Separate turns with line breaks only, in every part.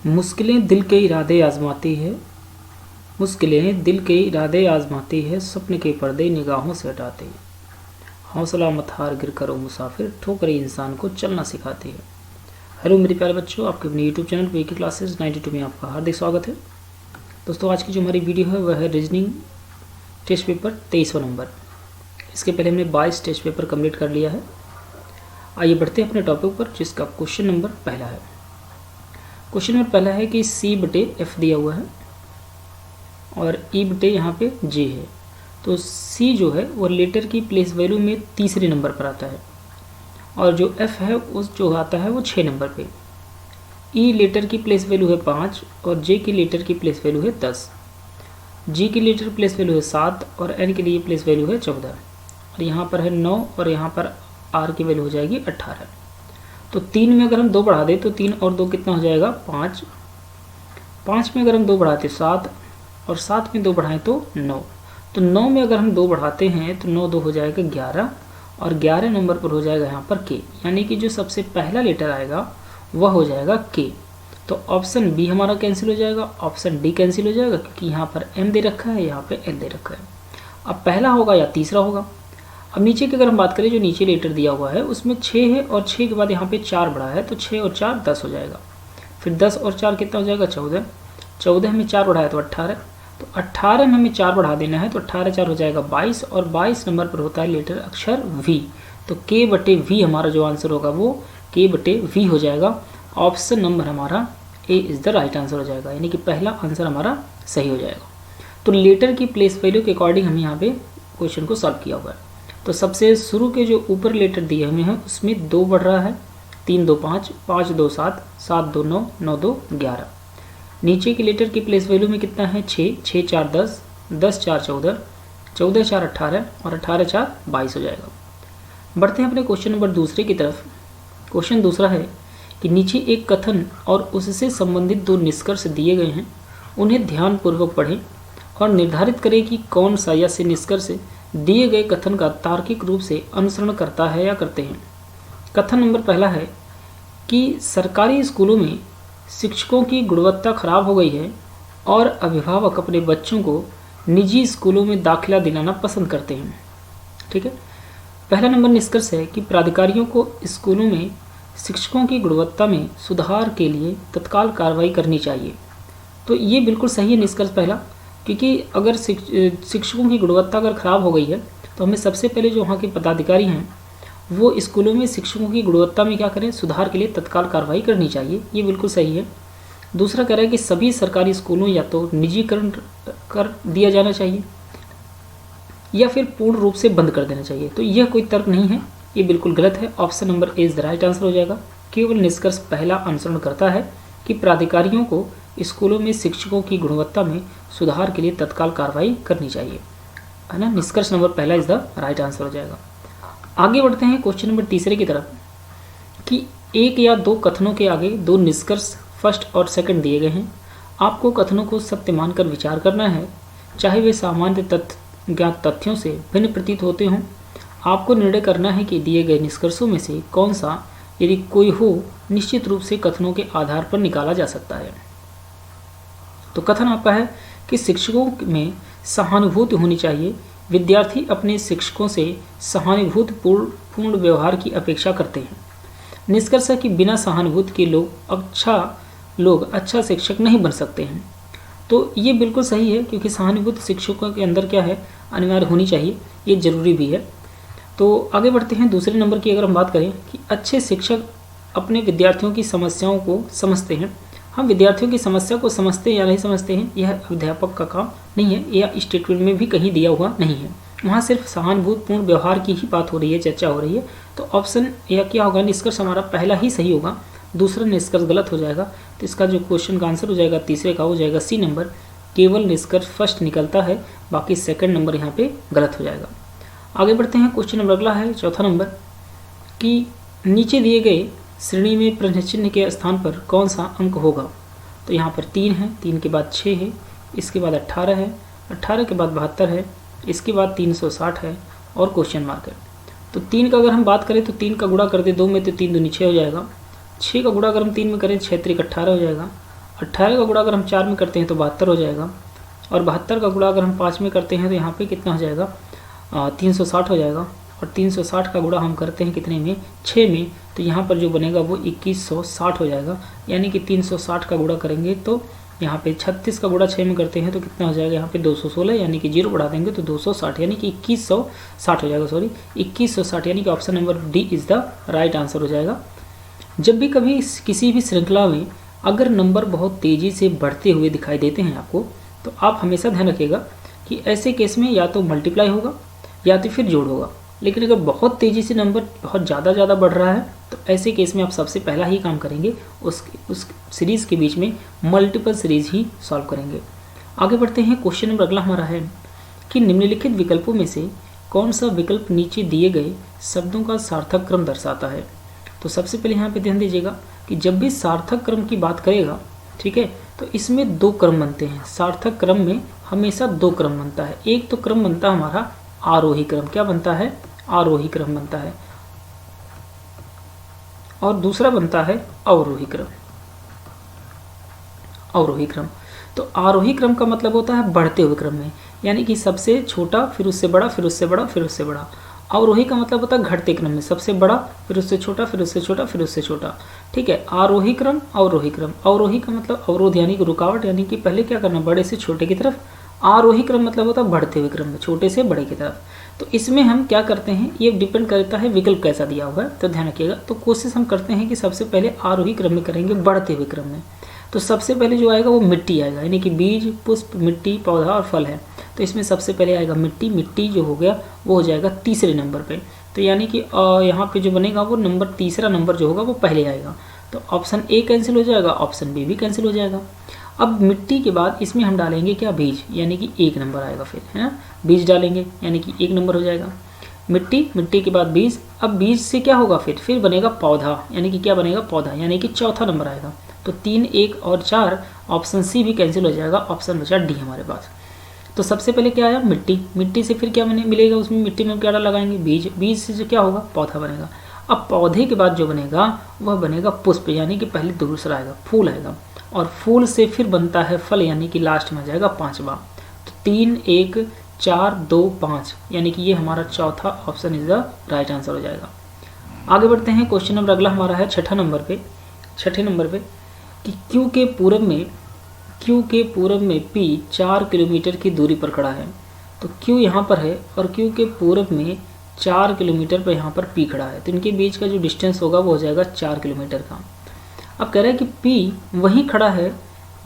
मुश्किलें दिल के इरादे आजमाती है, मुश्किलें दिल के इरादे आजमाती है, स्वप्न के पर्दे निगाहों से हटाते हैं। हौसला मत हार गिर करो मुसाफिर, ठोकरें इंसान को चलना सिखाती है। हेलो मेरे प्यारे बच्चों, आपके अपने यूट्यूब चैनल वीके क्लासेस 92 में आपका हार्दिक स्वागत है। दोस्तों, आज की जो हमारी वीडियो है वह है रीजनिंग टेस्ट पेपर 23वां नंबर। इसके पहले हमने 22 टेस्ट पेपर कंप्लीट कर लिया है। आइए बढ़ते हैं अपने टॉपिक पर, जिसका क्वेश्चन नंबर पहला है। क्वेश्चन नंबर पहला है कि C/F दिया हुआ है और E/, यहाँ पे J है। तो C जो है वो लेटर की प्लेस वैल्यू में तीसरे नंबर पर आता है और जो F है उस जो आता है वो 6 नंबर पे। E लेटर की प्लेस वैल्यू है 5 और J की लेटर की प्लेस वैल्यू है 10। G की लेटर प्लेस वैल्यू है 7 और N के लिए प्लेस वैल्यू है 14 और यहाँ पर है 9 और यहाँ पर R की वैल्यू हो जाएगी 18। तो 3 में अगर हम 2 बढ़ा दें तो 3 और 2 कितना हो जाएगा 5। 5 में अगर हम 2 बढ़ाते 7 और 7 में 2 बढ़ाएं तो 9। तो 9 में अगर हम 2 बढ़ाते हैं तो 9 2 हो जाएगा 11 और 11 नंबर पर हो जाएगा यहाँ पर K, यानी कि जो सबसे पहला लेटर आएगा वह हो जाएगा K। तो ऑप्शन बी हमारा कैंसिल हो जाएगा, ऑप्शन डी कैंसिल हो जाएगा क्योंकि यहाँ पर M दे रखा है, यहाँ पे L दे रखा है। अब पहला होगा या तीसरा होगा। अब नीचे की अगर हम बात करें, जो नीचे लेटर दिया हुआ है उसमें 6 है और 6 के बाद यहाँ पे 4 बढ़ा है तो 6 और 4 10 हो जाएगा। फिर 10 और 4 कितना हो जाएगा 14। 14 में 4 बढ़ाया तो 18। तो 18 में हमें 4 बढ़ा देना है तो 18 4 हो जाएगा 22 और 22 नंबर पर होता है लेटर अक्षर V। तो K/V हमारा जो आंसर होगा वो K/V हो जाएगा। ऑप्शन नंबर हमारा A is the right answer हो जाएगा, यानी कि पहला आंसर हमारा सही हो जाएगा। तो लेटर की प्लेस वैल्यू के अकॉर्डिंग हम यहाँ पे क्वेश्चन को सॉल्व किया हुआ है। तो सबसे शुरू के जो ऊपर लेटर दिए हुए हैं उसमें 2 बढ़ रहा है, 3 2 5, 5 2 7, 7 2 9, 9 2 11। नीचे के लेटर की प्लेस वैल्यू में कितना है 6, 6 4 10, 10 4 14, 14 4 18 और 18 4 22 हो जाएगा। बढ़ते हैं अपने क्वेश्चन नंबर दूसरे की तरफ। क्वेश्चन दूसरा है कि नीचे एक कथन और उससे संबंधित 2 निष्कर्ष दिए गए हैं, उन्हें ध्यानपूर्वक पढ़ें और निर्धारित करें कि कौन सा या से निष्कर्ष दिए गए कथन का तार्किक रूप से अनुसरण करता है या करते हैं। कथन नंबर पहला है कि सरकारी स्कूलों में शिक्षकों की गुणवत्ता खराब हो गई है और अभिभावक अपने बच्चों को निजी स्कूलों में दाखिला दिलाना पसंद करते हैं। ठीक है, पहला नंबर निष्कर्ष है कि प्राधिकारियों को स्कूलों में शिक्षकों की गुणवत्ता में सुधार के लिए तत्काल कार्रवाई करनी चाहिए। तो ये बिल्कुल सही है निष्कर्ष पहला, क्योंकि अगर शिक्षकों की गुणवत्ता अगर ख़राब हो गई है तो हमें सबसे पहले जो वहाँ के पदाधिकारी हैं वो स्कूलों में शिक्षकों की गुणवत्ता में क्या करें, सुधार के लिए तत्काल कार्रवाई करनी चाहिए। ये बिल्कुल सही है। दूसरा कह रहा है कि सभी सरकारी स्कूलों या तो निजीकरण कर दिया जाना चाहिए या फिर पूर्ण रूप से बंद कर देना चाहिए। तो यह कोई तर्क नहीं है, ये बिल्कुल गलत है। Option number A is the right answer हो जाएगा। केवल निष्कर्ष पहला अनुसरण करता है कि प्राधिकारियों को स्कूलों में शिक्षकों की गुणवत्ता में सुधार के लिए तत्काल कार्रवाई करनी चाहिए, है ना। निष्कर्ष नंबर पहला इज द राइट आंसर हो जाएगा। आगे बढ़ते हैं क्वेश्चन नंबर तीसरे की तरफ कि एक या 2 कथनों के आगे 2 निष्कर्ष फर्स्ट और सेकंड दिए गए हैं। आपको कथनों को सत्य मानकर विचार करना है, चाहे वे सामान्य ज्ञात तथ्यों से भिन्न प्रतीत होते हों। आपको निर्णय करना है कि दिए गए निष्कर्षों में से कौन सा, यदि कोई हो, निश्चित रूप से कथनों के आधार पर निकाला जा सकता है। तो कथन आपका है कि शिक्षकों में सहानुभूति होनी चाहिए। विद्यार्थी अपने शिक्षकों से सहानुभूतिपूर्ण व्यवहार की अपेक्षा करते हैं। निष्कर्ष है कि बिना सहानुभूति के लोग अच्छा शिक्षक नहीं बन सकते हैं। तो ये बिल्कुल सही है, क्योंकि सहानुभूति शिक्षकों के अंदर क्या है, अनिवार्य होनी चाहिए, ये जरूरी भी है। तो आगे बढ़ते हैं दूसरे नंबर की अगर हम बात करें कि अच्छे शिक्षक अपने विद्यार्थियों की समस्याओं को समझते हैं। हम विद्यार्थियों की समस्या को समझते हैं या नहीं समझते हैं, यह अध्यापक का काम नहीं है, यह स्टेटमेंट में भी कहीं दिया हुआ नहीं है। वहाँ सिर्फ सहानुभूतिपूर्ण व्यवहार की ही बात हो रही है, चर्चा हो रही है। तो ऑप्शन यह क्या होगा, निष्कर्ष हमारा पहला ही सही होगा, दूसरा निष्कर्ष गलत हो जाएगा। तो इसका जो क्वेश्चन का आंसर हो जाएगा तीसरे का हो जाएगा C नंबर। केवल निष्कर्ष फर्स्ट निकलता है, बाकी सेकंड नंबर यहाँ पे गलत हो जाएगा। आगे बढ़ते हैं, क्वेश्चन नंबर अगला है चौथा नंबर कि नीचे दिए गए श्रेणी में प्रश्न चिन्ह के स्थान पर कौन सा अंक होगा। तो यहाँ पर 3 है, 3 के बाद 6 है, इसके बाद 18 है, 18 के बाद 72 है, इसके बाद 360 है और क्वेश्चन मार्क है। तो 3 का अगर हम बात करें तो 3 का गुणा कर दे 2 में तो 3 दूनी 6 हो जाएगा। 6 का गुणा अगर हम 3 में करें 6 3 18 हो जाएगा 18 का गुणा अगर हम 4 में करते हैं तो 72 हो जाएगा, और 72 का गुणा अगर हम 5 में करते हैं तो यहाँ पे कितना हो जाएगा 360 हो जाएगा, और 360 का गुणा हम करते हैं कितने में 6 में, तो यहाँ पर जो बनेगा वो 2160 हो जाएगा। यानी कि 360 का गुणा करेंगे तो यहाँ पे 36 का गुणा 6 में करते हैं तो कितना हो जाएगा यहाँ पे 216, यानी कि 0 बढ़ा देंगे तो 260, यानी कि 2160 हो जाएगा, सॉरी 2160, यानी कि option number D is the right answer हो जाएगा। जब भी कभी किसी भी श्रृंखला में अगर नंबर बहुत तेज़ी से बढ़ते हुए दिखाई देते हैं आपको, तो आप हमेशा ध्यान रखिएगा कि ऐसे केस में या तो मल्टीप्लाई होगा या तो फिर जोड़ होगा। लेकिन अगर बहुत तेज़ी से नंबर बहुत ज़्यादा बढ़ रहा है तो ऐसे केस में आप सबसे पहला ही काम करेंगे उस सीरीज़ के बीच में मल्टीपल सीरीज़ ही सॉल्व करेंगे। आगे बढ़ते हैं। क्वेश्चन नंबर अगला हमारा है कि निम्नलिखित विकल्पों में से कौन सा विकल्प नीचे दिए गए शब्दों का सार्थक क्रम दर्शाता है। तो सबसे पहले यहाँ पे ध्यान दीजिएगा कि जब भी सार्थक क्रम की बात करेगा, ठीक है, तो इसमें 2 क्रम बनते हैं। सार्थक क्रम में हमेशा 2 क्रम बनता है। एक तो क्रम बनता है हमारा आरोही क्रम, क्या बनता है, आरोही क्रम बनता है, और दूसरा बनता है अवरोही क्रम। अवरोही क्रम, तो आरोही क्रम का मतलब होता है बढ़ते हुए क्रम में, यानी कि सबसे छोटा फिर उससे बड़ा फिर उससे बड़ा फिर उससे बड़ा। अवरोही का मतलब होता है घटते क्रम में, सबसे बड़ा फिर उससे छोटा फिर उससे छोटा फिर उससे छोटा, ठीक है। आरोही क्रम अवरोही क्रम। अवरोही का मतलब अवरोध यानी कि रुकावट, यानी कि पहले क्या करना, बड़े से छोटे की तरफ। आरोही क्रम मतलब होता है बढ़ते हुए क्रम में, छोटे से बड़े की तरफ। तो इसमें हम क्या करते हैं, ये डिपेंड करता है विकल्प कैसा दिया हुआ है, तो ध्यान रखिएगा। तो कोशिश हम करते हैं कि सबसे पहले आरोही क्रम में करेंगे, बढ़ते हुए क्रम में। तो सबसे पहले जो आएगा वो मिट्टी आएगा, यानी कि बीज, पुष्प, मिट्टी, पौधा और फल है। तो इसमें सबसे पहले आएगा मिट्टी। मिट्टी जो हो गया वो हो जाएगा तीसरे नंबर पे, तो यानी कि यहाँ पे जो बनेगा वो नंबर, तीसरा नंबर जो होगा वो पहले आएगा। तो ऑप्शन ए कैंसिल हो जाएगा, ऑप्शन बी भी कैंसिल हो जाएगा। अब मिट्टी के बाद इसमें हम डालेंगे क्या, बीज, यानी कि 1 नंबर आएगा फिर, है ना। बीज डालेंगे यानी कि 1 नंबर हो जाएगा। मिट्टी, मिट्टी के बाद बीज। अब बीज से क्या होगा, फिर बनेगा पौधा, यानी कि क्या बनेगा, पौधा, यानी कि चौथा नंबर आएगा। तो 3, 1 और 4, ऑप्शन सी भी कैंसिल हो जाएगा, ऑप्शन बचा डी हमारे पास। तो सबसे पहले क्या आया, मिट्टी। मिट्टी से फिर क्या मिलेगा, उसमें मिट्टी में क्या लगाएंगे, बीज। बीज से जो क्या होगा, पौधा बनेगा। अब पौधे के बाद जो बनेगा वह बनेगा पुष्प, यानी कि पहले दूसरा आएगा, फूल आएगा, और फूल से फिर बनता है फल, यानी कि लास्ट में आ जाएगा 5वां। तो 3, 1, 4, 2, 5, यानी कि ये हमारा चौथा option is the right answer हो जाएगा। आगे बढ़ते हैं। क्वेश्चन नंबर अगला हमारा है छठे नंबर पे कि Q के पूर्व में P 4 किलोमीटर की दूरी पर खड़ा है। तो Q यहाँ पर है और Q के पूर्व में 4 किलोमीटर पर यहाँ पर P खड़ा है, तो इनके बीच का जो डिस्टेंस होगा वो हो जाएगा 4 किलोमीटर का। अब कह रहा है कि P वहीं खड़ा है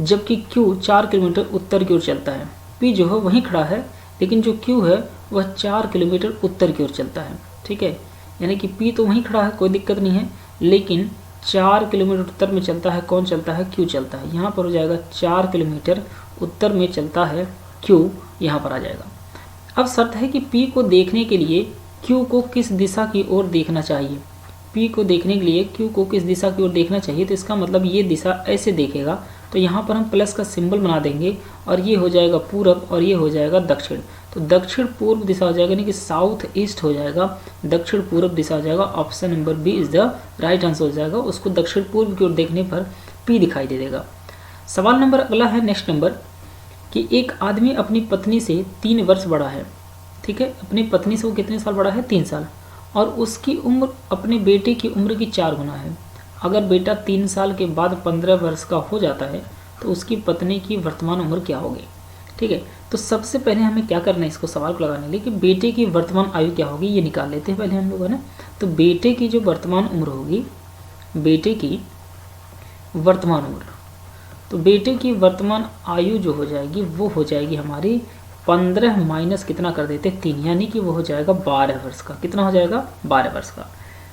जबकि Q 4 किलोमीटर उत्तर की ओर चलता है। P जो है वहीं खड़ा है, लेकिन जो Q है वह 4 किलोमीटर उत्तर की ओर चलता है, ठीक है। यानी कि P तो वहीं खड़ा है, कोई दिक्कत नहीं है, लेकिन 4 किलोमीटर उत्तर में चलता है, कौन चलता है, Q चलता है। यहाँ पर हो जाएगा 4 किलोमीटर उत्तर में चलता है Q, यहाँ पर आ जाएगा। अब शर्त है कि P को देखने के लिए Q को किस दिशा की ओर देखना चाहिए। P को देखने के लिए Q को किस दिशा की ओर देखना चाहिए, तो इसका मतलब ये दिशा ऐसे देखेगा। तो यहाँ पर हम प्लस का सिंबल बना देंगे और ये हो जाएगा पूरब और ये हो जाएगा दक्षिण। तो दक्षिण पूर्व दिशा हो जाएगा, यानी कि साउथ ईस्ट हो जाएगा, दक्षिण पूर्व दिशा हो जाएगा। Option number B is the right answer हो जाएगा। उसको दक्षिण पूर्व की ओर देखने पर P दिखाई दे देगा। सवाल नंबर अगला है नेक्स्ट नंबर कि एक आदमी अपनी पत्नी से 3 वर्ष बड़ा है, ठीक है। अपनी पत्नी से वो कितने साल बड़ा है, 3 साल, और उसकी उम्र अपने बेटे की उम्र की 4 गुना है। अगर बेटा 3 साल के बाद 15 वर्ष का हो जाता है तो उसकी पत्नी की वर्तमान उम्र क्या होगी, ठीक है। तो सबसे पहले हमें क्या करना है, इसको सवाल को लगाने के लिए कि बेटे की वर्तमान आयु क्या होगी, ये निकाल लेते हैं पहले हम लोग, है ना। तो बेटे की जो वर्तमान उम्र होगी, बेटे की वर्तमान उम्र, तो बेटे की वर्तमान आयु जो हो जाएगी वो हो जाएगी हमारी 15 माइनस कितना कर देते 3, यानी कि वो हो जाएगा 12 वर्ष का। कितना हो जाएगा, 12 वर्ष का।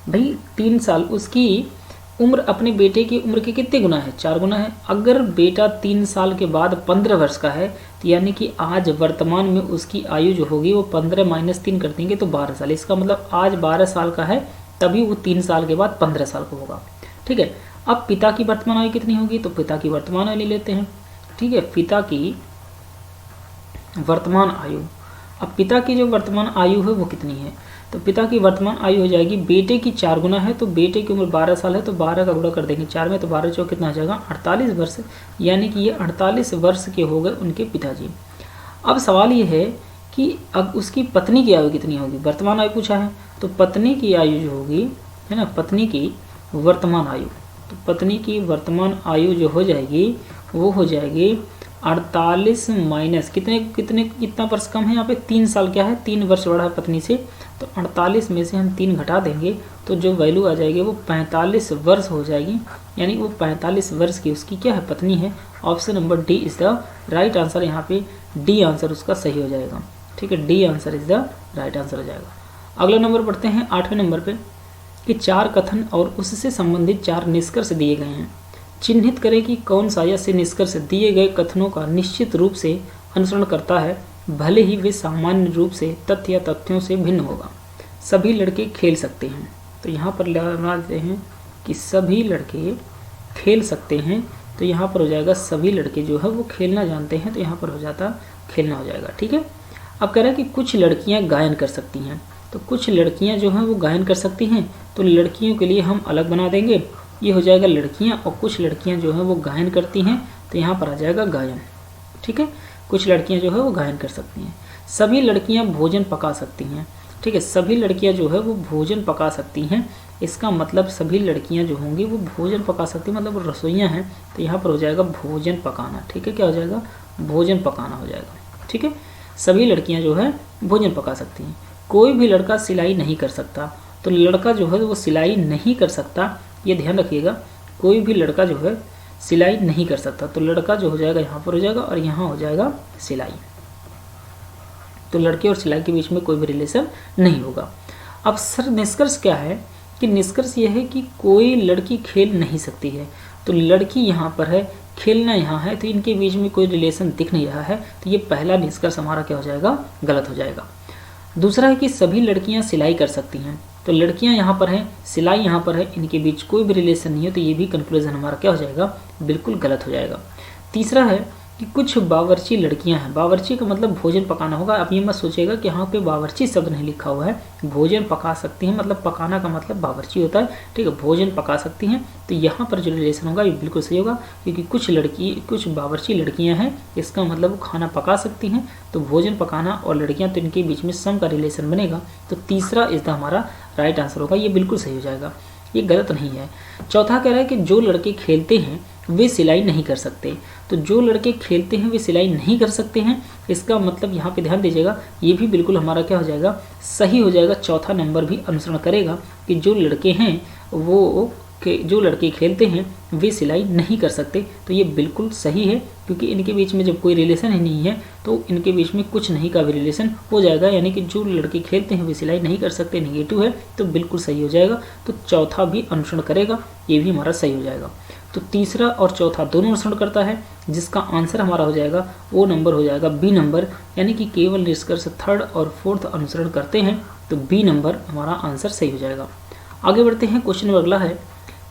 भाई 3 साल, उसकी उम्र अपने बेटे की उम्र के कितने गुना है, 4 गुना है। अगर बेटा 3 साल के बाद 15 वर्ष का है, तो यानी कि आज वर्तमान में उसकी आयु जो होगी वो 15 माइनस 3 कर देंगे तो 12 साल। इसका मतलब आज 12 साल का है, तभी वो 3 साल के बाद 15 साल का होगा, ठीक है। अब पिता की वर्तमान आयु कितनी होगी, तो पिता की वर्तमान आयु ले लेते हैं, ठीक है। पिता की वर्तमान आयु, अब पिता की जो वर्तमान आयु है वो कितनी है, तो पिता की वर्तमान आयु हो जाएगी, बेटे की 4 गुना है तो बेटे की उम्र 12 साल है, तो 12 का गुणा कर देंगे 4 में, तो 12 चौक कितना हो जाएगा 48 वर्ष, यानी कि ये 48 वर्ष के हो गए उनके पिताजी। अब सवाल ये है कि अब उसकी पत्नी की आयु कितनी होगी, वर्तमान आयु पूछा है, तो पत्नी की आयु जो होगी है ना, पत्नी की वर्तमान आयु, तो पत्नी की वर्तमान आयु जो हो जाएगी वो हो जाएगी 48 माइनस कितना वर्ष कम है यहाँ पे, 3 साल क्या है, 3 वर्ष बड़ा है पत्नी से, तो 48 में से हम 3 घटा देंगे तो जो वैल्यू आ जाएगी वो 45 वर्ष हो जाएगी, यानी वो 45 वर्ष की उसकी क्या है, पत्नी है। Option number D is the right answer, यहाँ पे डी आंसर उसका सही हो जाएगा। ठीक है, D answer is the right answer हो जाएगा। अगला नंबर पढ़ते हैं 8वें नंबर पे कि 4 कथन और उससे संबंधित 4 निष्कर्ष दिए गए हैं, चिन्हित करें कि कौन सा ऐसे निष्कर्ष दिए गए कथनों का निश्चित रूप से अनुसरण करता है, भले ही वे सामान्य रूप से तथ्य या तथ्यों से भिन्न होगा। सभी लड़के खेल सकते हैं, तो यहाँ पर लगा देते हैं कि सभी लड़के खेल सकते हैं, तो यहाँ पर हो जाएगा सभी लड़के जो है वो खेलना जानते हैं, तो यहाँ पर हो जाता खेलना हो जाएगा। ठीक है, अब कह रहा है कि कुछ लड़कियाँ गायन कर सकती हैं, तो कुछ लड़कियाँ जो हैं वो गायन कर सकती हैं, तो लड़कियों के लिए हम अलग बना देंगे, ये हो जाएगा लड़कियां, और कुछ लड़कियां जो है वो गायन करती हैं, तो यहाँ पर आ जाएगा गायन। ठीक है, कुछ लड़कियां जो है वो गायन कर सकती हैं। सभी लड़कियां भोजन पका सकती हैं। ठीक है, सभी लड़कियां जो है वो भोजन पका सकती हैं, इसका मतलब सभी लड़कियां जो होंगी वो भोजन पका सकती हैं, मतलब वो रसोइयाँ हैं, तो यहाँ पर हो जाएगा भोजन पकाना। ठीक है, क्या हो जाएगा, भोजन पकाना हो जाएगा। ठीक है, सभी लड़कियाँ जो है भोजन पका सकती हैं। कोई भी लड़का सिलाई नहीं कर सकता, तो लड़का जो है वो सिलाई नहीं कर सकता, ये ध्यान रखिएगा, कोई भी लड़का जो है सिलाई नहीं कर सकता, तो लड़का जो हो जाएगा यहाँ पर हो जाएगा और यहाँ हो जाएगा सिलाई, तो लड़के और सिलाई के बीच में कोई भी रिलेशन नहीं होगा। अब सर निष्कर्ष क्या है कि निष्कर्ष यह है कि कोई लड़की खेल नहीं सकती है, तो लड़की यहाँ पर है, खेलना यहाँ है, तो इनके बीच में कोई रिलेशन दिख नहीं रहा है, तो ये पहला निष्कर्ष हमारा क्या हो जाएगा, गलत हो जाएगा। दूसरा है कि सभी लड़कियाँ सिलाई कर सकती हैं, तो लड़कियां यहाँ पर हैं, सिलाई यहाँ पर है, इनके बीच कोई भी रिलेशन नहीं है, तो ये भी कंक्लूजन हमारा क्या हो जाएगा, बिल्कुल गलत हो जाएगा। तीसरा है कि कुछ बावर्ची लड़कियां हैं, बावर्ची का मतलब भोजन पकाना होगा। अब ये मत सोचिएगा कि यहाँ पे बावर्ची शब्द नहीं लिखा हुआ है, भोजन पका सकती हैं, मतलब पकाना का मतलब बावर्ची होता है। ठीक है, भोजन पका सकती हैं, तो यहाँ पर जो रिलेशन होगा ये बिल्कुल सही होगा, क्योंकि कुछ बावर्ची लड़कियाँ हैं, इसका मतलब वो खाना पका सकती हैं, तो भोजन पकाना और लड़कियाँ, तो इनके बीच में सम का रिलेशन बनेगा, तो तीसरा इसका हमारा राइट आंसर होगा, ये बिल्कुल सही हो जाएगा, ये गलत नहीं है। चौथा कह रहा है कि जो लड़के खेलते हैं वे सिलाई नहीं कर सकते, तो जो लड़के खेलते हैं वे सिलाई नहीं कर सकते हैं, इसका मतलब यहाँ पे ध्यान दीजिएगा, ये भी बिल्कुल हमारा क्या हो जाएगा, सही हो जाएगा। चौथा नंबर भी अनुसरण करेगा कि जो लड़के हैं वो जो लड़के खेलते हैं वे सिलाई नहीं कर सकते, तो ये बिल्कुल सही है, क्योंकि इनके बीच में जब कोई रिलेशन ही नहीं है तो इनके बीच में कुछ नहीं का भी रिलेशन हो जाएगा, यानी कि जो लड़के खेलते हैं वे सिलाई नहीं कर सकते नेगेटिव है, तो बिल्कुल सही हो जाएगा। तो चौथा भी अनुसरण करेगा, ये भी हमारा सही हो जाएगा। तो तीसरा और चौथा दोनों अनुसरण करता है, जिसका आंसर हमारा हो जाएगा वो नंबर हो जाएगा बी नंबर, यानी कि केवल निष्कर्ष थर्ड और फोर्थ अनुसरण करते हैं, तो बी नंबर हमारा आंसर सही हो जाएगा। आगे बढ़ते हैं, क्वेश्चन नंबर अगला है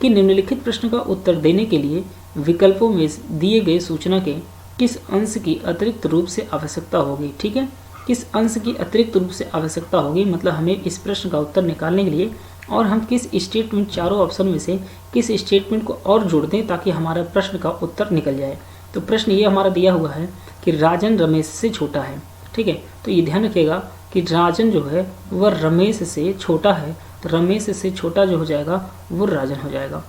कि निम्नलिखित प्रश्न का उत्तर देने के लिए विकल्पों में दिए गए सूचना के किस अंश की अतिरिक्त रूप से आवश्यकता होगी। ठीक है, किस अंश की अतिरिक्त रूप से आवश्यकता होगी, मतलब हमें इस प्रश्न का उत्तर निकालने के लिए और हम किस स्टेटमेंट, चारों ऑप्शन में से किस स्टेटमेंट को और जोड़ दें ताकि हमारा प्रश्न का उत्तर निकल जाए। तो प्रश्न ये हमारा दिया हुआ है कि राजन रमेश से छोटा है। ठीक है, तो ये ध्यान रखिएगा कि राजन जो है वह रमेश से छोटा है, तो रमेश से छोटा जो हो जाएगा वो राजन हो जाएगा।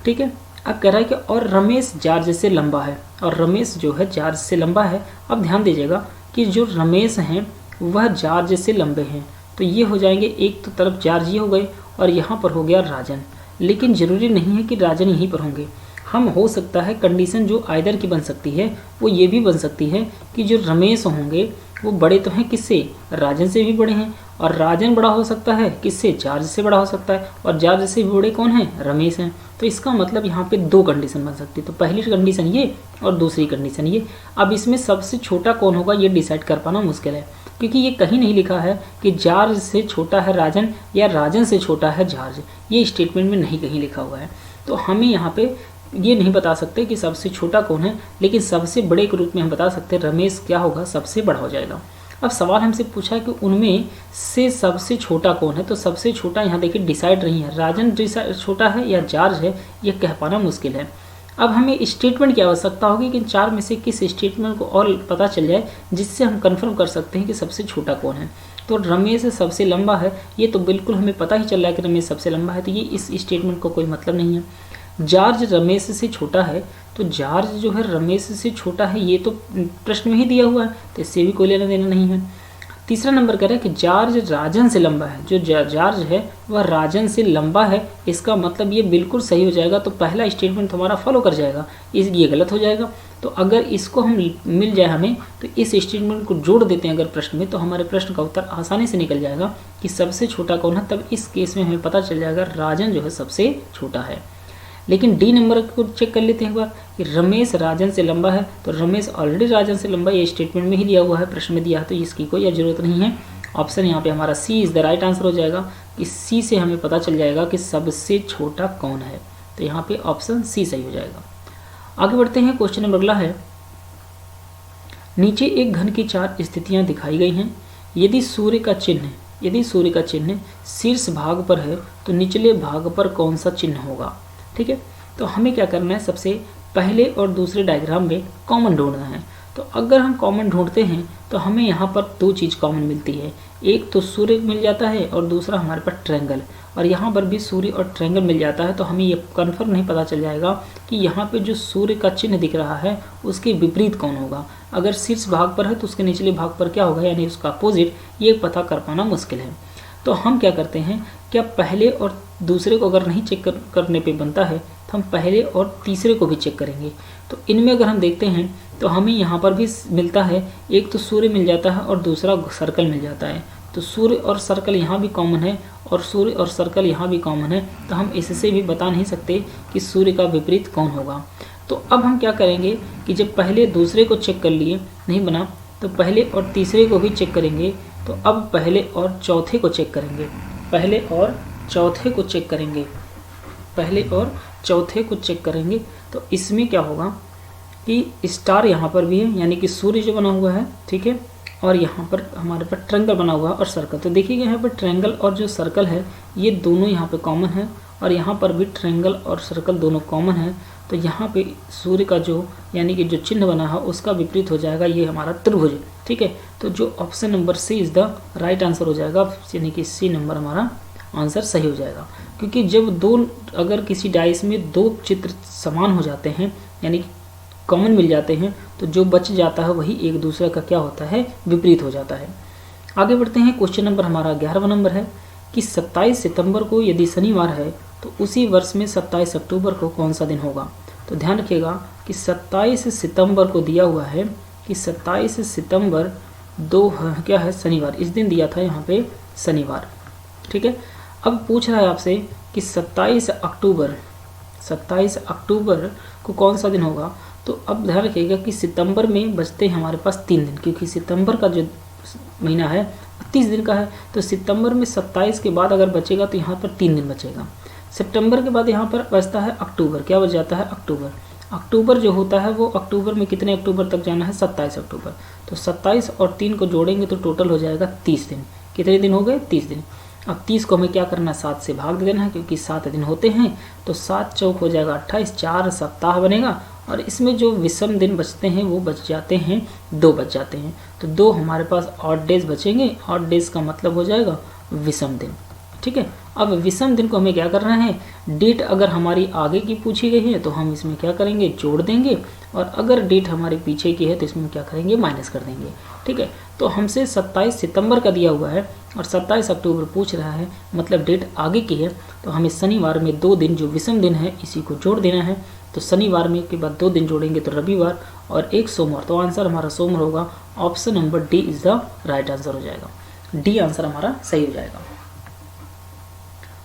ठीक है, अब कह रहा है कि और रमेश जॉर्ज से लंबा है, और रमेश जो है जॉर्ज से लंबा है। अब ध्यान दीजिएगा कि जो रमेश हैं वह जॉर्ज से लंबे हैं, तो ये हो जाएंगे, एक तो तरफ जॉर्ज ये हो गए और यहाँ पर हो गया राजन, लेकिन ज़रूरी नहीं है कि राजन यहीं पर होंगे। हम हो सकता है कंडीशन जो आइदर की बन सकती है वो ये भी बन सकती है कि जो रमेश होंगे वो बड़े तो हैं किससे, राजन से भी बड़े हैं, और राजन बड़ा हो सकता है किससे, जॉर्ज से बड़ा हो सकता है, और जॉर्ज से भी बड़े कौन हैं, रमेश हैं। तो इसका मतलब यहाँ पे दो कंडीशन बन सकती है, तो पहली कंडीशन ये और दूसरी कंडीशन ये। अब इसमें सबसे छोटा कौन होगा ये डिसाइड कर पाना मुश्किल है, क्योंकि ये कहीं नहीं लिखा है कि जॉर्ज से छोटा है राजन या राजन से छोटा है जॉर्ज, ये स्टेटमेंट में नहीं कहीं लिखा हुआ है। तो हमें यहाँ पे ये नहीं बता सकते कि सबसे छोटा कौन है, लेकिन सबसे बड़े के रूप में हम बता सकते हैं रमेश क्या होगा, सबसे बड़ा हो जाएगा। अब सवाल हमसे पूछा है कि उनमें से सबसे छोटा कौन है, तो सबसे छोटा यहाँ देखिए डिसाइड नहीं है, राजन छोटा है या जॉर्ज है, यह कह पाना मुश्किल है। अब हमें स्टेटमेंट की आवश्यकता होगी कि इन चार में से किस स्टेटमेंट को और पता चल जाए जिससे हम कंफर्म कर सकते हैं कि सबसे छोटा कौन है। तो रमेश सबसे लंबा है, ये तो बिल्कुल हमें पता ही चल रहा है कि रमेश सबसे लंबा है, तो ये इस स्टेटमेंट को कोई मतलब नहीं है। जॉर्ज रमेश से छोटा है, तो जॉर्ज जो है रमेश से छोटा है, ये तो प्रश्न में ही दिया हुआ है, तो इससे भी कोई लेना देना नहीं है। तीसरा नंबर कह रहा है कि जॉर्ज राजन से लंबा है, जो जॉर्ज है वह राजन से लंबा है, इसका मतलब ये बिल्कुल सही हो जाएगा। तो पहला स्टेटमेंट हमारा फॉलो कर जाएगा, ये गलत हो जाएगा। तो अगर इसको हम मिल जाए हमें, तो इस स्टेटमेंट को जोड़ देते हैं अगर प्रश्न में, तो हमारे प्रश्न का उत्तर आसानी से निकल जाएगा कि सबसे छोटा कौन है। तब इस केस में हमें पता चल जाएगा राजन जो है सबसे छोटा है। लेकिन डी नंबर को चेक कर लेते हैं एक बार कि रमेश राजन से लंबा है, तो रमेश ऑलरेडी राजन से लंबा ये स्टेटमेंट में ही दिया हुआ है, प्रश्न में दिया है, तो इसकी कोई जरूरत नहीं है। ऑप्शन यहाँ पे हमारा सी इज़ द राइट आंसर हो जाएगा। इस सी से हमें पता चल जाएगा कि सबसे छोटा कौन है, तो यहाँ पे ऑप्शन सी सही हो जाएगा। आगे बढ़ते हैं, क्वेश्चन नंबर अगला है, नीचे एक घन की चार स्थितियाँ दिखाई गई हैं। यदि सूर्य का चिन्ह शीर्ष भाग पर है तो निचले भाग पर कौन सा चिन्ह होगा। ठीक है, तो हमें क्या करना है, सबसे पहले और दूसरे डायग्राम में कॉमन ढूंढना है। तो अगर हम कॉमन ढूंढते हैं तो हमें यहाँ पर दो चीज़ कॉमन मिलती है, एक तो सूर्य मिल जाता है और दूसरा हमारे पास ट्रायंगल, और यहाँ पर भी सूर्य और ट्रायंगल मिल जाता है। तो हमें ये कन्फर्म नहीं पता चल जाएगा कि यहाँ पे जो सूर्य का चिन्ह दिख रहा है उसके विपरीत कौन होगा। अगर शीर्ष भाग पर है तो उसके निचले भाग पर क्या होगा, यानी उसका अपोजिट, ये पता कर पाना मुश्किल है। तो हम क्या करते हैं, क्या पहले और दूसरे को अगर नहीं चेक करने पे बनता है तो हम पहले और तीसरे को भी चेक करेंगे। तो इनमें अगर हम देखते हैं तो हमें यहाँ पर भी मिलता है, एक तो सूर्य मिल जाता है और दूसरा सर्कल मिल जाता है। तो सूर्य और सर्कल यहाँ भी कॉमन है और सूर्य और सर्कल यहाँ भी कॉमन है, तो हम इससे भी बता नहीं सकते कि सूर्य का विपरीत कौन होगा। तो अब हम क्या करेंगे कि जब पहले दूसरे को चेक कर लिए नहीं बना, तो पहले और तीसरे को भी चेक करेंगे। तो अब पहले और चौथे को चेक करेंगे, पहले और चौथे को चेक करेंगे, पहले और चौथे को चेक करेंगे। तो इसमें क्या होगा कि स्टार यहाँ पर भी है, यानी कि सूर्य जो बना हुआ है, ठीक है, और यहाँ पर हमारे पास ट्रायंगल बना हुआ है और सर्कल। तो देखिए यहाँ पर ट्रायंगल और जो सर्कल है ये दोनों यहाँ पे कॉमन है, और यहाँ पर भी ट्रायंगल और सर्कल दोनों कॉमन है। तो यहाँ पे सूर्य का जो यानी कि जो चिन्ह बना है उसका विपरीत हो जाएगा ये हमारा त्रिभुज। ठीक है, तो जो option number C is the right answer हो जाएगा, यानी कि सी नंबर हमारा आंसर सही हो जाएगा। क्योंकि जब अगर किसी डाइस में दो चित्र समान हो जाते हैं, यानी कि कॉमन मिल जाते हैं, तो जो बच जाता है वही एक दूसरे का क्या होता है, विपरीत हो जाता है। आगे बढ़ते हैं, क्वेश्चन नंबर हमारा 11वां नंबर है कि 27 सितंबर को यदि शनिवार है तो उसी वर्ष में 27 अक्टूबर को कौन सा दिन होगा। तो ध्यान रखिएगा कि 27 सितंबर को दिया हुआ है कि 27 सितंबर क्या है, शनिवार, इस दिन दिया था यहाँ पे शनिवार। ठीक है, अब पूछ रहा है आपसे कि 27 अक्टूबर को कौन सा दिन होगा। तो अब ध्यान रखिएगा कि सितंबर में बचते हैं हमारे पास 3 दिन, क्योंकि सितंबर का जो महीना है 30 दिन का है। तो सितंबर में 27 के बाद अगर बचेगा तो यहाँ पर 3 दिन बचेगा। सितंबर के बाद यहाँ पर बचता है अक्टूबर, क्या बच जाता है, अक्टूबर। अक्टूबर जो होता है वो अक्टूबर में कितने अक्टूबर तक जाना है, 27 अक्टूबर। तो 27 और 3 को जोड़ेंगे तो टोटल हो जाएगा 30 दिन। कितने दिन हो गए, 30 दिन। अब 30 को हमें क्या करना है, 7 से भाग देना है, क्योंकि 7 दिन होते हैं। तो 7 चौक हो जाएगा 28, 4 सप्ताह बनेगा, और इसमें जो विषम दिन बचते हैं वो बच जाते हैं, 2 बच जाते हैं। तो 2 हमारे पास ऑड डेज बचेंगे, ऑड डेज का मतलब हो जाएगा विषम दिन। ठीक है, अब विषम दिन को हमें क्या करना है, डेट अगर हमारी आगे की पूछी गई है तो हम इसमें क्या करेंगे, जोड़ देंगे, और अगर डेट हमारे पीछे की है तो इसमें क्या करेंगे, माइनस कर देंगे। ठीक है, तो हमसे 27 सितंबर का दिया हुआ है और 27 अक्टूबर पूछ रहा है, मतलब डेट आगे की है। तो हमें शनिवार में 2 दिन जो विषम दिन है इसी को जोड़ देना है। तो शनिवार में के बाद 2 दिन जोड़ेंगे तो रविवार और 1 सोमवार। तो आंसर हमारा सोमवार होगा। Option number D is the right answer हो जाएगा, डी आंसर हमारा सही हो जाएगा।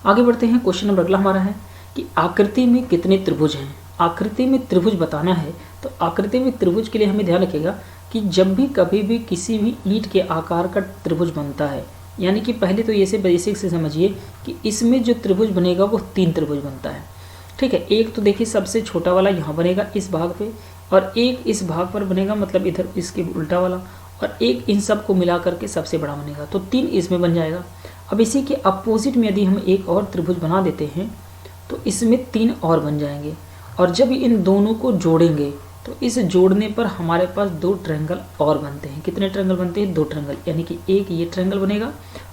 आगे बढ़ते हैं, क्वेश्चन नंबर अगला हमारा है कि आकृति में कितने त्रिभुज हैं। आकृति में त्रिभुज बताना है, तो आकृति में त्रिभुज के लिए हमें ध्यान रखिएगा कि जब भी कभी भी किसी भी ईंट के आकार का त्रिभुज बनता है, यानी कि पहले तो ये बेसिक से समझिए कि इसमें जो त्रिभुज बनेगा वो 3 त्रिभुज बनता है। ठीक है, एक तो देखिए सबसे छोटा वाला यहाँ बनेगा इस भाग पे, और एक इस भाग पर बनेगा, मतलब इधर इसके उल्टा वाला, और एक इन सब को मिला करके सबसे बड़ा बनेगा, तो 3 इसमें बन जाएगा। अब इसी के अपोजिट में यदि हम एक और त्रिभुज बना देते हैं तो इसमें 3 और बन जाएंगे, और जब इन दोनों को जोड़ेंगे तो इस जोड़ने पर हमारे पास 2 ट्रायंगल और बनते हैं। कितने ट्रायंगल बनते हैं? 2 ट्रायंगल, यानी कि एक ये ट्रायंगल बनेगा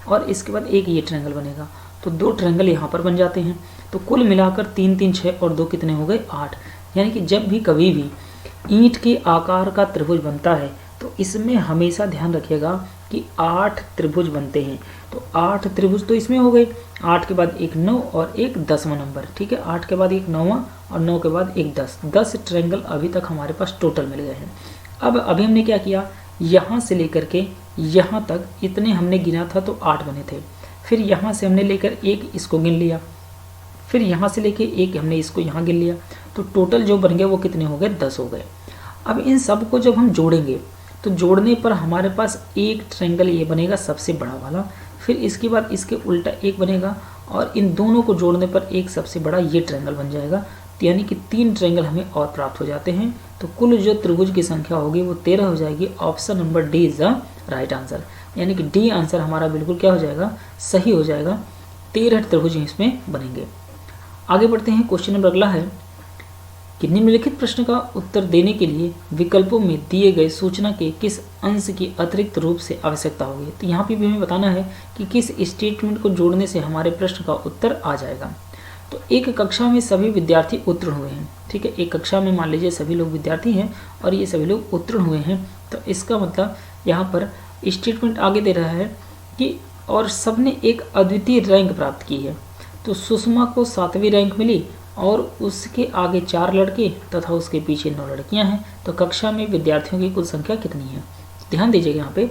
और इसके बाद एक ये ट्रायंगल बनेगा, तो 2 ट्रायंगल यहाँ पर बन जाते हैं। तो कुल मिलाकर 3 3 6 और 2 कितने हो गए? 8। यानी कि जब भी कभी भी ईंट के आकार का त्रिभुज बनता है तो इसमें हमेशा ध्यान रखिएगा कि 8 त्रिभुज बनते हैं। तो 8 त्रिभुज तो इसमें हो गए, 8 के बाद एक 9 और एक 10वां नंबर, ठीक है, 8 के बाद एक 9वां और 9 के बाद एक 10, 10 ट्रायंगल अभी तक हमारे पास टोटल मिल गए हैं। अब अभी हमने क्या किया, यहाँ से लेकर के यहाँ तक इतने हमने गिना था तो 8 बने थे, फिर यहाँ से हमने लेकर एक इसको गिन लिया, फिर यहाँ से लेके एक हमने इसको यहाँ गिन लिया, तो टोटल जो बन गए वो कितने हो गए? 10 हो गए। अब इन सब को जब हम जोड़ेंगे तो जोड़ने पर हमारे पास एक ट्रायंगल ये बनेगा सबसे बड़ा वाला, फिर इसके बाद इसके उल्टा एक बनेगा और इन दोनों को जोड़ने पर एक सबसे बड़ा ये ट्रायंगल बन जाएगा। तो यानी कि 3 ट्रायंगल हमें और प्राप्त हो जाते हैं। तो कुल जो त्रिभुज की संख्या होगी वो 13 हो जाएगी। Option number D is the right answer, यानी कि डी आंसर हमारा बिल्कुल क्या हो जाएगा? सही हो जाएगा। 13 त्रिभुज इसमें बनेंगे। आगे बढ़ते हैं, क्वेश्चन नंबर अगला है कि निम्नलिखित प्रश्न का उत्तर देने के लिए विकल्पों में दिए गए सूचना के किस अंश की अतिरिक्त रूप से आवश्यकता होगी। तो यहाँ पे भी हमें बताना है कि किस स्टेटमेंट को जोड़ने से हमारे प्रश्न का उत्तर आ जाएगा। तो एक कक्षा में सभी विद्यार्थी उत्तीर्ण हुए हैं, ठीक है, एक कक्षा में मान लीजिए सभी लोग विद्यार्थी हैं और ये सभी लोग उत्तीर्ण हुए हैं, तो इसका मतलब यहाँ पर स्टेटमेंट आगे दे रहा है कि और सबने एक अद्वितीय रैंक प्राप्त की है। तो सुषमा को 7वीं रैंक मिली और उसके आगे 4 लड़के तथा उसके पीछे 9 लड़कियां हैं। तो कक्षा में विद्यार्थियों की कुल संख्या कितनी है? ध्यान दीजिएगा यहाँ पे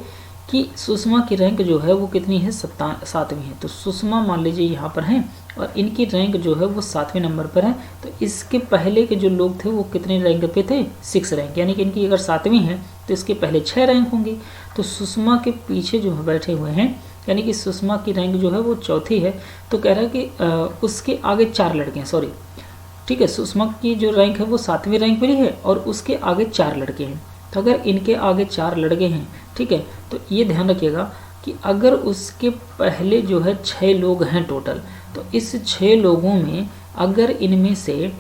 कि सुषमा की रैंक जो है वो कितनी है? 7वीं है। तो सुषमा मान लीजिए यहाँ पर हैं और इनकी रैंक जो है वो 7वें नंबर पर है। तो इसके पहले के जो लोग थे वो कितने रैंक पे थे? 6 रैंक, यानी कि इनकी अगर 7वीं है तो इसके पहले 6 रैंक होंगी। तो सुषमा के पीछे जो बैठे हुए हैं, यानी कि सुषमा की रैंक जो है वो 4थी है। तो कह रहा है कि उसके आगे 4 लड़के हैं, सॉरी, ठीक है, सुषमा की जो रैंक है वो 7वीं रैंक मिली है और उसके आगे 4 लड़के हैं। तो अगर इनके आगे 4 लड़के हैं, ठीक है, तो ये ध्यान रखिएगा कि अगर उसके पहले जो है 6 लोग हैं टोटल, तो इस 6 लोगों में अगर इनमें से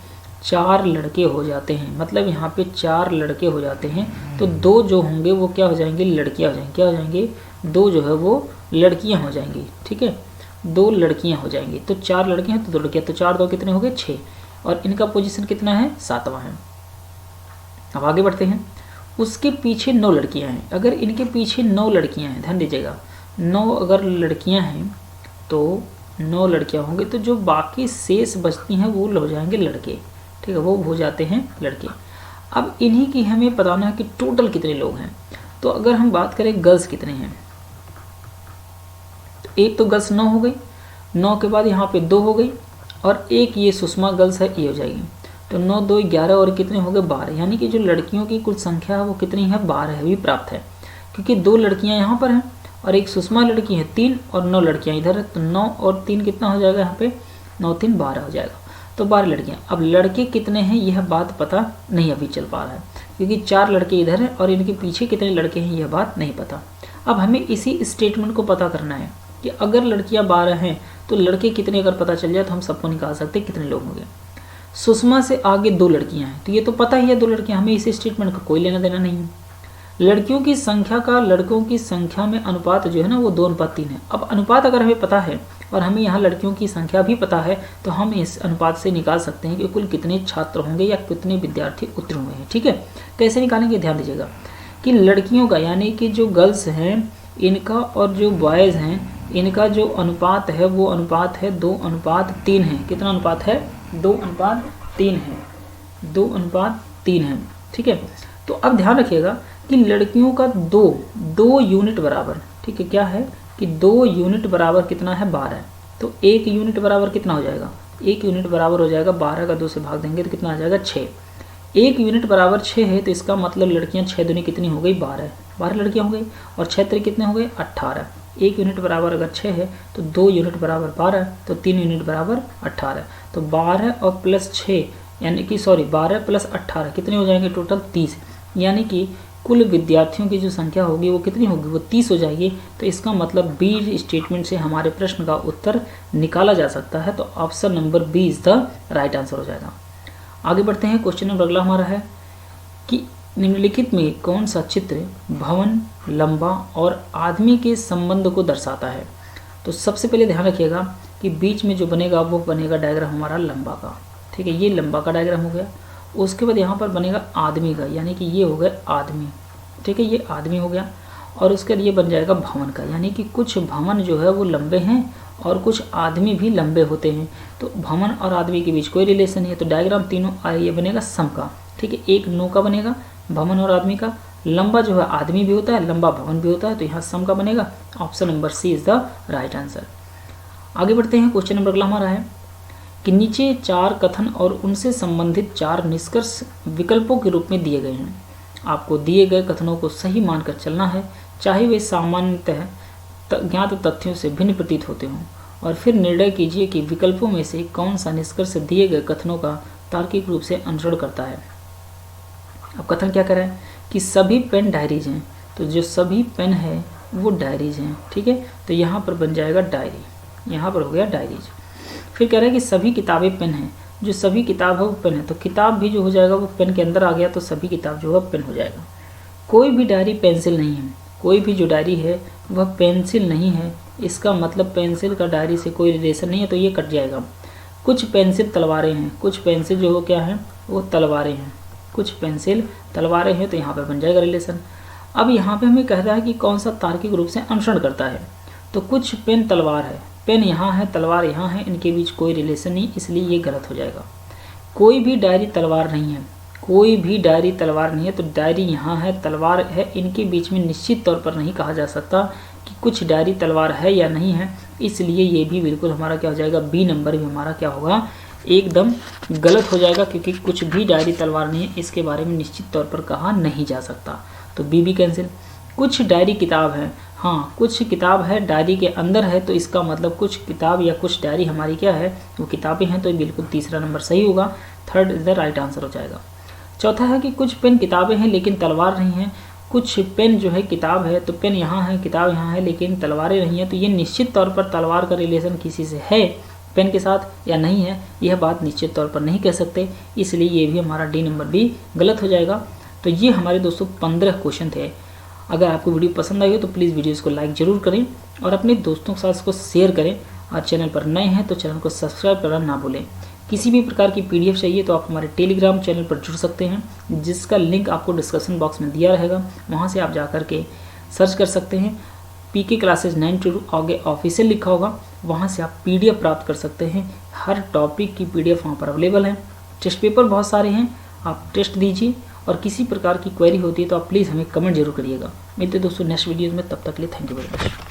4 लड़के हो जाते हैं, मतलब यहाँ पे 4 लड़के हो जाते हैं, तो 2 जो होंगे वो क्या हो जाएंगे? लड़कियाँ हो जाएंगी। क्या हो जाएंगे? 2 जो है वो लड़कियाँ हो जाएंगी, ठीक है, 2 लड़कियाँ हो जाएंगी। तो 4 लड़के हैं तो 2 लड़कियाँ, तो 4 2 कितने हो गए? 6, और इनका पोजीशन कितना है? 7वां है। अब आगे बढ़ते हैं, उसके पीछे 9 लड़कियां हैं। अगर इनके पीछे 9 लड़कियां हैं, ध्यान दीजिएगा, 9 अगर लड़कियां हैं तो 9 लड़कियां होंगी, तो जो बाकी शेष बचती हैं वो हो जाएंगे लड़के, ठीक है, वो हो जाते हैं लड़के। अब इन्हीं की हमें बताना है कि टोटल कितने लोग हैं। तो अगर हम बात करें गर्ल्स कितने हैं, तो एक तो गर्ल्स 9 हो गई, 9 के बाद यहाँ पे 2 हो गई और एक ये सुषमा गर्ल्स है, ये हो जाएगी। तो 9 2 11 और कितने हो गए? 12, यानी कि जो लड़कियों की कुल संख्या है वो कितनी है? 12 भी प्राप्त है, क्योंकि 2 लड़कियां यहाँ पर हैं और एक सुषमा लड़की है 3 और 9 लड़कियां इधर है। तो 9 और 3 कितना हो जाएगा? यहाँ पे 9 3 12 हो जाएगा, तो 12 लड़कियां। अब लड़के कितने हैं यह बात पता नहीं अभी चल पा रहा है, क्योंकि 4 लड़के इधर हैं और इनके पीछे कितने लड़के हैं यह बात नहीं पता। अब हमें इसी स्टेटमेंट को पता करना है कि अगर लड़कियां 12 हैं तो लड़के कितने अगर पता चल जाए तो हम सबको निकाल सकते हैं कितने लोग होंगे। सुषमा से आगे 2 लड़कियां हैं, तो ये तो पता ही है 2 लड़कियां, हमें इस स्टेटमेंट का कोई लेना देना नहीं है। लड़कियों की संख्या का लड़कों की संख्या में अनुपात जो है ना वो 2:3 है। अब अनुपात अगर हमें पता है और हमें यहाँ लड़कियों की संख्या भी पता है तो हम इस अनुपात से निकाल सकते हैं कि कुल कितने छात्र होंगे या कितने विद्यार्थी उत्तीर्ण हुए हैं, ठीक है। कैसे निकालेंगे? ध्यान दीजिएगा कि लड़कियों का यानी कि जो गर्ल्स हैं इनका और जो बॉयज़ हैं इनका जो अनुपात है वो अनुपात है 2:3 है। कितना अनुपात है? 2:3 है, 2:3 है, ठीक है। तो अब ध्यान रखिएगा कि लड़कियों का 2 यूनिट बराबर, ठीक है, क्या है कि 2 यूनिट बराबर कितना है? 12। तो 1 यूनिट बराबर कितना हो जाएगा? 1 यूनिट बराबर हो जाएगा 12 का 2 से भाग देंगे तो कितना आ जाएगा? 6। 1 यूनिट बराबर 6 है, तो इसका मतलब लड़कियां 6 दूनी कितनी हो गई? 12 लड़कियां हो गई और 6 त्रिक कितने हो गए? 18। 1 यूनिट बराबर अगर 6 है तो 2 यूनिट बराबर 12, तो 3 यूनिट बराबर 18। तो 12 और प्लस 6 यानी कि 12 प्लस 18 कितने हो जाएंगे? टोटल 30, यानी कि कुल विद्यार्थियों की जो संख्या होगी वो कितनी होगी, वो 30 हो जाएगी। तो इसका मतलब बी स्टेटमेंट से हमारे प्रश्न का उत्तर निकाला जा सकता है। तो option number B is the right answer हो जाएगा। आगे बढ़ते हैं। क्वेश्चन नंबर अगला हमारा है कि निम्नलिखित में कौन सा चित्र भवन, लंबा और आदमी के संबंध को दर्शाता है। तो सबसे पहले ध्यान रखिएगा कि बीच में जो बनेगा वो बनेगा डायग्राम हमारा लंबा का, ठीक है, ये लंबा का डायग्राम हो गया। उसके बाद यहाँ पर बनेगा आदमी का, यानी कि ये हो गया आदमी, ठीक है, ये आदमी हो गया। और उसके लिए बन जाएगा भवन का, यानी कि कुछ भवन जो है वो लंबे हैं और कुछ आदमी भी लंबे होते हैं। तो भवन और आदमी के बीच कोई रिलेशन नहीं है, तो डायग्राम तीनों ये बनेगा सम का, ठीक है, एक नो का बनेगा भवन और आदमी का। लंबा जो है आदमी भी होता है, लंबा भवन भी होता है, तो यहाँ सम का बनेगा। Option number C is the right answer. आगे बढ़ते हैं। क्वेश्चन नंबर अगला हमारा है कि नीचे 4 कथन और उनसे संबंधित 4 निष्कर्ष विकल्पों के रूप में दिए गए हैं। आपको दिए गए कथनों को सही मानकर चलना है, चाहे वे सामान्यतः ज्ञात तथ्यों से भिन्न प्रतीत होते हों, और फिर निर्णय कीजिए कि विकल्पों में से कौन सा निष्कर्ष दिए गए कथनों का तार्किक रूप से अनुसरण करता है। अब कथन क्या करें कि सभी पेन डायरीज हैं, तो जो सभी पेन है वो डायरीज हैं, ठीक है, तो यहाँ पर बन जाएगा डायरी, यहाँ पर हो गया डायरीज। फिर कह रहा है कि सभी किताबें पेन हैं, जो सभी किताब है वो पेन है, तो किताब भी जो हो जाएगा वो पेन के अंदर आ गया, तो सभी किताब जो है पेन हो जाएगा। कोई भी डायरी पेंसिल नहीं है, कोई भी जो डायरी है वह पेंसिल नहीं है, इसका मतलब पेंसिल का डायरी से कोई रिलेशन नहीं है, तो ये कट जाएगा। कुछ पेंसिल तलवारें हैं, कुछ पेंसिल जो क्या हैं वो तलवारें हैं, कुछ पेंसिल तलवारें हैं, तो यहाँ पर बन जाएगा रिलेशन। अब यहाँ पे हमें कह रहा है कि कौन सा तार्किक रूप से अनुसरण करता है। तो कुछ पेन तलवार है, पेन यहाँ है, तलवार यहाँ है, इनके बीच कोई रिलेशन नहीं, इसलिए ये गलत हो जाएगा। कोई भी डायरी तलवार नहीं है, कोई भी डायरी तलवार नहीं है, तो डायरी यहाँ है, तलवार है, इनके बीच में निश्चित तौर पर नहीं कहा जा सकता कि कुछ डायरी तलवार है या नहीं है, इसलिए ये भी बिल्कुल हमारा क्या हो जाएगा, बी नंबर भी हमारा क्या होगा, एकदम गलत हो जाएगा, क्योंकि कुछ भी डायरी तलवार नहीं है, इसके बारे में निश्चित तौर पर कहा नहीं जा सकता, तो बी भी कैंसिल। कुछ डायरी किताब है, हाँ कुछ किताब है डायरी के अंदर है, तो इसका मतलब कुछ किताब या कुछ डायरी हमारी क्या है वो किताबें हैं, तो बिल्कुल तीसरा नंबर सही होगा, third is the right answer हो जाएगा। चौथा है कि कुछ पेन किताबें हैं लेकिन तलवार नहीं है, कुछ पेन जो है किताब है, तो पेन यहाँ है, किताब यहाँ है, लेकिन तलवारें नहीं है, तो ये निश्चित तौर पर तलवार का रिलेशन किसी से है पेन के साथ या नहीं है, यह बात निश्चित तौर पर नहीं कह सकते, इसलिए ये भी हमारा डी नंबर भी गलत हो जाएगा। तो ये हमारे दोस्तों 15 क्वेश्चन थे। अगर आपको वीडियो पसंद आई हो तो प्लीज़ वीडियोज़ को लाइक ज़रूर करें और अपने दोस्तों के साथ इसको शेयर करें, और चैनल पर नए हैं तो चैनल को सब्सक्राइब करना ना भूलें। किसी भी प्रकार की पीडीएफ चाहिए तो आप हमारे टेलीग्राम चैनल पर जुड़ सकते हैं, जिसका लिंक आपको डिस्क्रिप्शन बॉक्स में दिया रहेगा, वहाँ से आप जा कर के सर्च कर सकते हैं। पीके क्लासेज 9 आगे ऑफिशियल लिखा होगा, वहाँ से आप पीडीएफ प्राप्त कर सकते हैं। हर टॉपिक की पीडीएफ वहाँ पर अवेलेबल है। टेस्ट पेपर बहुत सारे हैं, आप टेस्ट दीजिए, और किसी प्रकार की क्वेरी होती है तो आप प्लीज़ हमें कमेंट जरूर करिएगा। मिलते दोस्तों नेक्स्ट वीडियो में, तब तक के लिए थैंक यू वेरी मच।